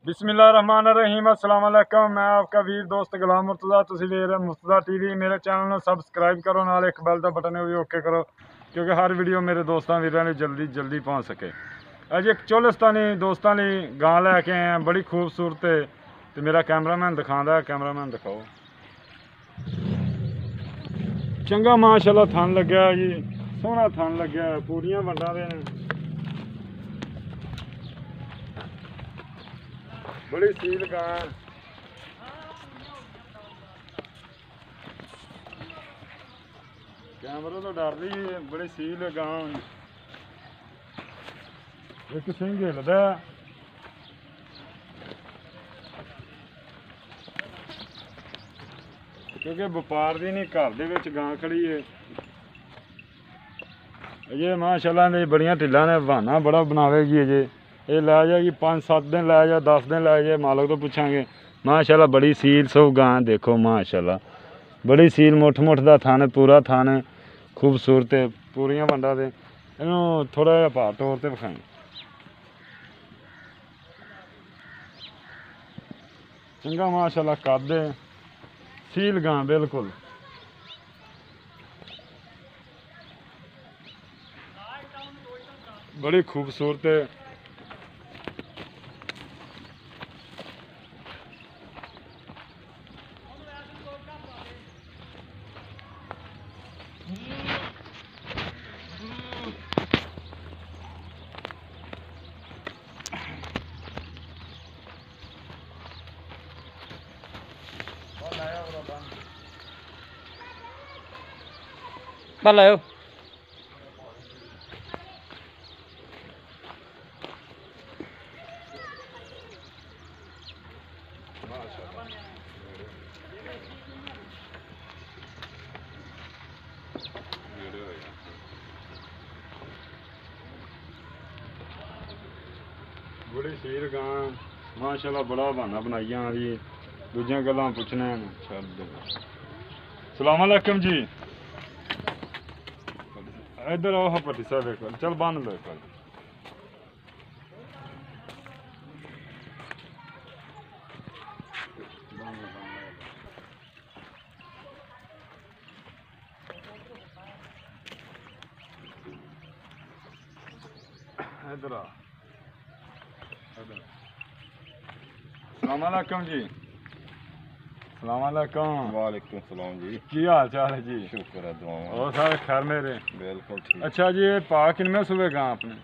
बिस्मिल्लाहिर्रहमानिर्रहीम अस्सलाम वालेकुम। मैं आपका वीर दोस्त गुलाम मुर्तज़ा। तुसीं देख रहे मुर्तज़ा टीवी। मेरे चैनल में सबसक्राइब करो, नाल एक बैल का बटन है भी ओके करो, क्योंकि हर वीडियो मेरे दोस्तों वीरों ने जल्दी पहुँच सके। अज एक चोलिस्तानी दोस्तों ने गां लैके आए हैं, बड़ी खूबसूरत है। तो मेरा कैमरामैन दिखाता है, कैमरामैन दिखाओ। चंगा माशाल्लाह थन लग्या जी, सोहना थन लग्या, पूरियां वंडां दे ने, बड़ी सील गां। कैमरा तो डर रही है, बड़ी सील गां। एक सिंह हिलदा, क्योंकि व्यापार की नहीं, घर दे विच गां खड़ी है। अजे माशाल्लाह ने बड़ियां ढिल्लां ने, बहाना बड़ा बनावेगी। अजे ये लै जाएगी 5-7 दिन लै जाए, 10 दिन लै जाए, मालक तो पूछांगे। माशाल्लाह बड़ी सील सो गां, देखो माशाल्लाह बड़ी सील, मुठ दा थन, पूरा थन खूबसूरत है, पूरियां वंडा दे। इनू थोड़ा जिहा भार तौर पर विखाई। चंगा माशाल्लाह कद है, सील गां बिल्कुल। बड़ी खूबसूरत है। Valeu. बड़ी सील गां माशाल्लाह, बड़ा बहाना बनाइया जी, दूजियां गल्लां पुछने छड्ड दो। सलाम अलैकुम जी, इधर आओ भट्टी साहब एक बार, चल बन लो एक बार। इधर आ, सलाम अलैकुम जी। सलाम अलैकुम। वालेकुम सलाम जी। की हाल चाल है जी? शुक्र है, दुआवां। और सारे खैर मेरे? बिल्कुल ठीक। अच्छा जी, ये पा किनमें सुबह गां अपने?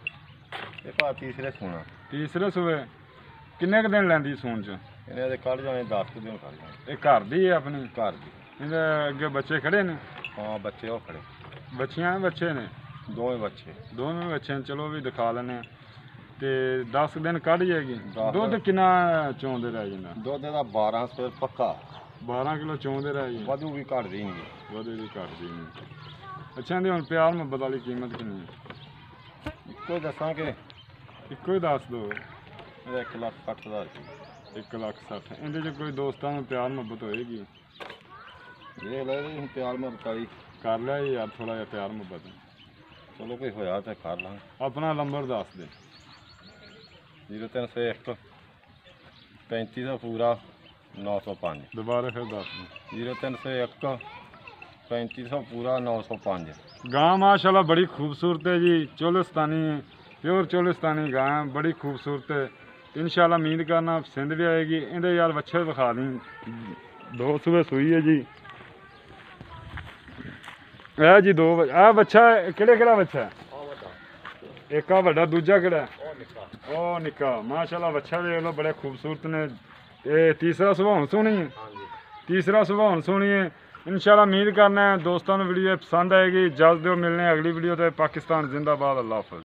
ये भा तीसरे सूना। तीसरे सुबह किन्ने क दिन लैंदी सून च? इन्हें दे कढ़ जाने 10 दिन कढ़ जाने। ये घर दी है अपनी? घर दी। इहदे अगे बच्चे खड़े ने? हाँ, बच्चे वो खड़े। बच्चियां बच्चे ने? दोवें बच्चे। दोनों बच्चे ने, चलो भी दिखा लेने। ते 10 दिन कढ़ जाएगी। 10 दुद्ध किन्ना चौंदे रह जांदा? दुद्ध दा 12 रुपये पक्का। 12 किलो चौंदे रह जाए। वाधू भी घट दी नहीं। वधे भी घट दी नहीं। अच्छा, इहदी हुण प्यार मुहब्बत वाली कीमत किन्नी है? इक्को दसा कि इक्को ही दस दो। 1,60,000 रुपये। 1,60,000। इहदे च कोई दोस्तां नूं प्यार मुहब्बत होएगी? ये ले रही प्यार में बताई। कर लिया यार थोड़ा जिहा प्यार मुहब्बत। चलो कोई होया तो कर ला। अपना नंबर दस दे। 0301 3500 पूरा 905। दोबारा फिर दस दे। 0301 3500 पूरा 905। गां माशाल्लाह बड़ी खूबसूरत है जी, चोलिस्तानी है, प्योर चोलिस्तानी गां है, बड़ी खूबसूरत है। इंशाल्लाह उम्मीद करना पसंद भी आएगी। इहदे यार बच्चे दिखा दी, 2 सुबह सुई है जी। ए जी 2 आ बच्चा केड़ा बच्चा है? एक आ वड्डा, दूजा केड़ा? ओ निक्का। माशाल्लाह बच्चा देख लो, बड़े खूबसूरत ने। ये तीसरा सुबह हुण सोहनी है? तीसरा सुबह हुण सोहनी है। इंशाल्लाह उम्मीद करना है दोस्तों को वीडियो पसंद आएगी। जल्द मिलने अगली वीडियो। तो पाकिस्तान जिंदाबाद। अल्लाह हाफ़िज़।